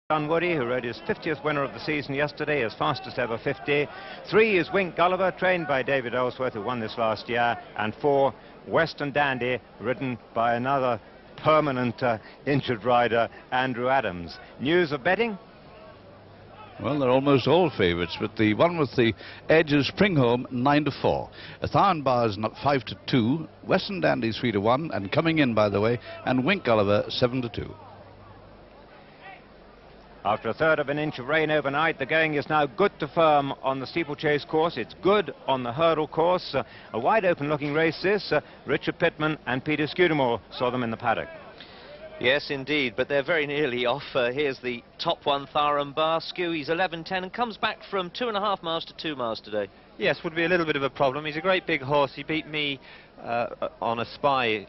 Dunwoody, who rode his 50th winner of the season yesterday, his fastest ever 50. 3 is Wink Gulliver, trained by David Ellsworth, who won this last year. And 4, Western Dandy, ridden by another permanent injured rider, Andrew Adams. News of betting? Well, they're almost all favourites, but the one with the edge is Springholm, 9-4. Athan Bar's not 5-2, Western Dandy 3-1, and coming in, by the way, and Wink Gulliver 7-2. After a third of an inch of rain overnight, the going is now good to firm on the steeplechase course. It's good on the hurdle course. A wide open looking race this. Richard Pittman and Peter Scudamore saw them in the paddock. Yes, indeed, but they're very nearly off. Here's the top one, Tharan Bar. Skew, he's 11.10 and comes back from 2.5 miles to 2 miles today. Yes, would be a little bit of a problem. He's a great big horse. He beat me on a spy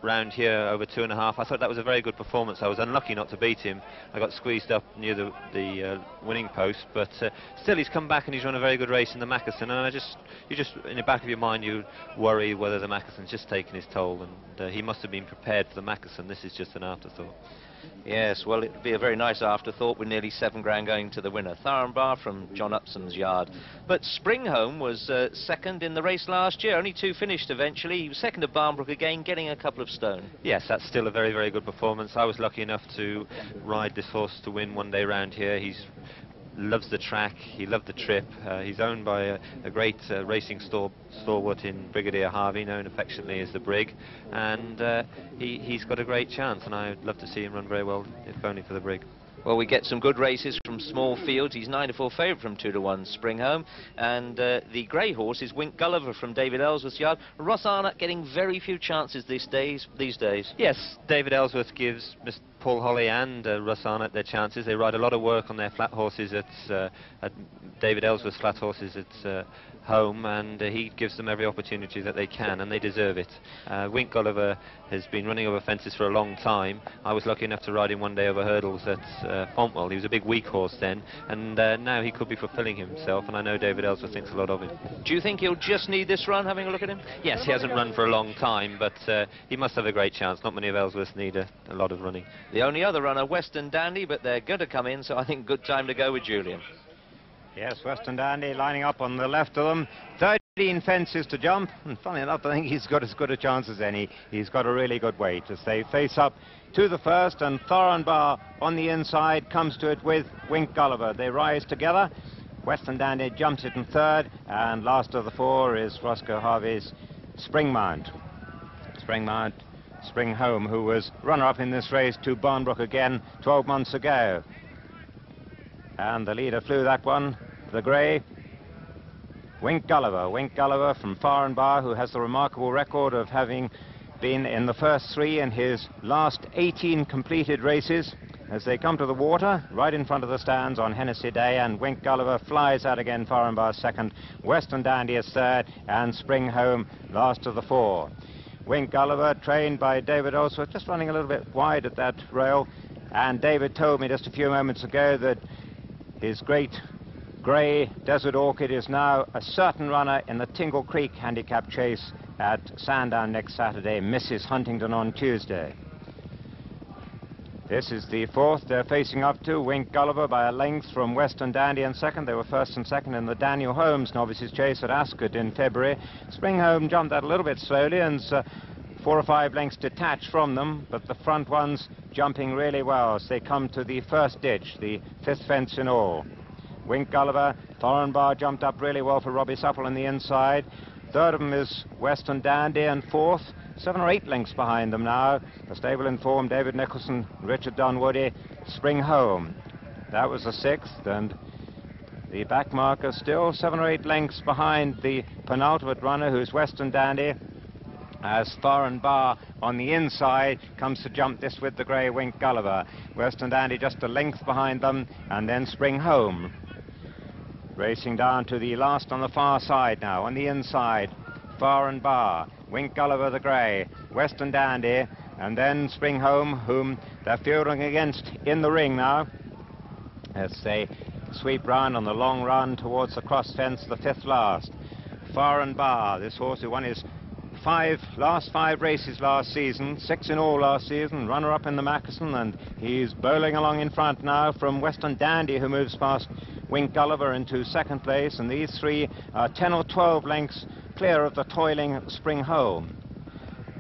round here over 2.5. I thought that was a very good performance. I was unlucky not to beat him. I got squeezed up near the winning post, but still he's come back and he's run a very good race in the Mackerson, and you just in the back of your mind you worry whether the Mackerson's just taken his toll, and he must have been prepared for the Mackerson. This is just an afterthought. Yes, well, it'd be a very nice afterthought with nearly £7 grand going to the winner. Tharan Bar from John Upson's yard. But Springholm was second in the race last year. Only 2 finished eventually. He was second to Barnbrook again, getting a couple of stone. Yes, that's still a very, very good performance. I was lucky enough to ride this horse to win one day round here. He loves the track, he loved the trip. He's owned by a great racing stalwart in Brigadier Harvey, known affectionately as the Brig, and he's got a great chance, and I'd love to see him run very well, if only for the Brig. Well, we get some good races from small fields. He's 9-4 favourite from 2-1 Springholm, and the grey horse is Wink Gulliver from David Ellsworth's yard. Ross Arnott getting very few chances these days. Yes, David Ellsworth gives Mr. Paul Holly and Russ Arnott their chances. They ride a lot of work on their flat horses at David Ellsworth's flat horses at home, and he gives them every opportunity that they can, and they deserve it. Wink Gulliver has been running over fences for a long time. I was lucky enough to ride him one day over hurdles at Fontwell. He was a big weak horse then, and now he could be fulfilling himself, and I know David Ellsworth thinks a lot of him. Do you think he'll just need this run, having a look at him? Yes, he hasn't run for a long time, but he must have a great chance. Not many of Ellsworth's need a lot of running. The only other runner, Western Dandy, but they're going to come in, so I think good time to go with Julian. Yes, Western Dandy lining up on the left of them. 13 fences to jump, and funny enough, I think he's got as good a chance as any. He's got a really good weight as they face up to the first, and Tharan Bar on the inside comes to it with Wink Gulliver. They rise together. Western Dandy jumps it in third, and last of the 4 is Roscoe Harvey's Springmount. Springholm, who was runner-up in this race to Barnbrook again 12 months ago. And the leader flew that one, the grey, Wink Gulliver from Tharan Bar, who has the remarkable record of having been in the first 3 in his last 18 completed races. As they come to the water, right in front of the stands on Hennessy Day, and Wink Gulliver flies out again, Tharan Bar second, Western Dandy is third, and Springholm last of the 4. Wink Gulliver, trained by David Ellsworth, just running a little bit wide at that rail, and David told me just a few moments ago that his great grey Desert Orchid is now a certain runner in the Tingle Creek Handicap chase at Sandown next Saturday, Mrs. Huntington on Tuesday. This is the 4th they're facing up to. Wink Gulliver by a length from Western Dandy in second. They were first and second in the Daniel Holmes novices chase at Ascot in February. Springholm jumped that a little bit slowly and 4 or 5 lengths detached from them, but the front ones jumping really well as they come to the first ditch, the 5th fence in all. Wink Gulliver, Tharan Bar jumped up really well for Robbie Supple on the inside. Third of them is Western Dandy, and 4th, 7 or 8 lengths behind them now, the stable informed David Nicholson, Richard Dunwoody, Springholm. That was the 6th, and the back marker still 7 or 8 lengths behind the penultimate runner, who's Western Dandy, as Tharan Bar on the inside comes to jump this with the grey Wink Gulliver. Western Dandy just a length behind them, and then Springholm racing down to the last on the far side now. On the inside, Tharan Bar, Wink Gulliver the grey, Western Dandy, and then Springholm, whom they're fielding against in the ring now as they sweep round on the long run towards the cross fence, the 5th last. Tharan Bar, this horse who won his last five races last season, 6 in all last season, runner-up in the Mackerson, and he's bowling along in front now from Western Dandy, who moves past Wink Gulliver into second place, and these three are 10 or 12 lengths clear of the toiling Springholm.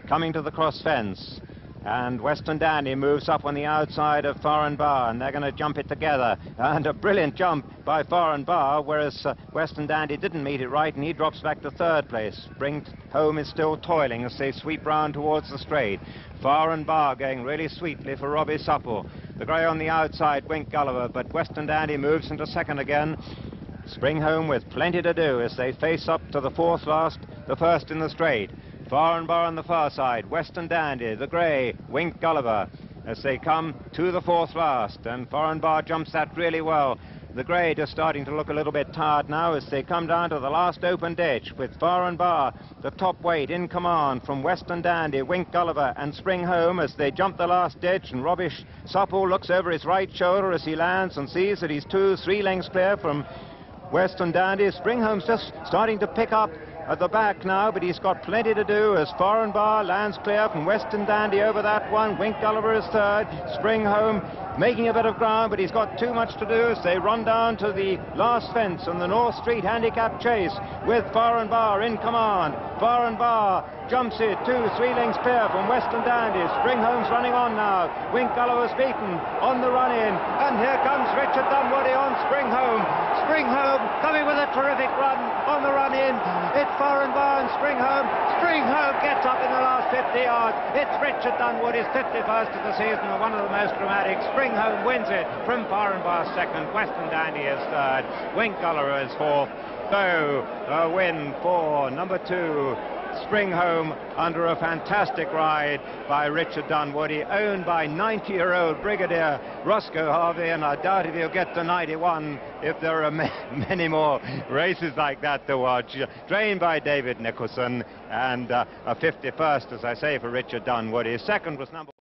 Coming to the cross fence, and Western Dandy moves up on the outside of Foreign Bar, and they're going to jump it together, and a brilliant jump by Foreign Bar, whereas Western Dandy didn't meet it right, and he drops back to third place. Springholm is still toiling as they sweep round towards the straight. Foreign Bar going really sweetly for Robbie Supple. The grey on the outside, Wink Gulliver, but Western Dandy moves into second again. Springholm with plenty to do as they face up to the fourth last, the first in the straight. Foreign Bar on the far side, Western Dandy, the grey, Wink Gulliver, as they come to the fourth last, and Foreign Bar jumps that really well. The grey just starting to look a little bit tired now as they come down to the last open ditch, with Foreign Bar, the top weight, in command from Western Dandy, Wink Gulliver and Springholm as they jump the last ditch, and Robbie Supple looks over his right shoulder as he lands and sees that he's 2-3 lengths clear from Western Dandy. Springholm's just starting to pick up at the back now, but he's got plenty to do as Foreign Bar lands clear from Western Dandy over that one. Wink Gulliver is third. Springholm making a bit of ground, but he's got too much to do as they run down to the last fence on the North Street Handicap Chase with Foreign Bar in command. Foreign Bar jumps it 2-3 lengths clear from Western Dandy. Springholm's running on now. Wink Gulliver's beaten on the run in, and here comes Richard Dunwoody on Springholm. Springholm coming with a terrific run on the run in. It's Foreign Bar and Springholm. Springholm gets up in the last 50 yards. It's Richard Dunwood, his 51st of the season, and one of the most dramatic. Springholm wins it from Foreign Bar second. Western Dandy is third. Wink Gulliver is fourth. So a win for number 2. Springholm under a fantastic ride by Richard Dunwoody, owned by 90-year-old Brigadier Roscoe Harvey, and I doubt if he'll get to 91 if there are many more races like that to watch. Trained by David Nicholson, and a 51st, as I say, for Richard Dunwoody. Second was number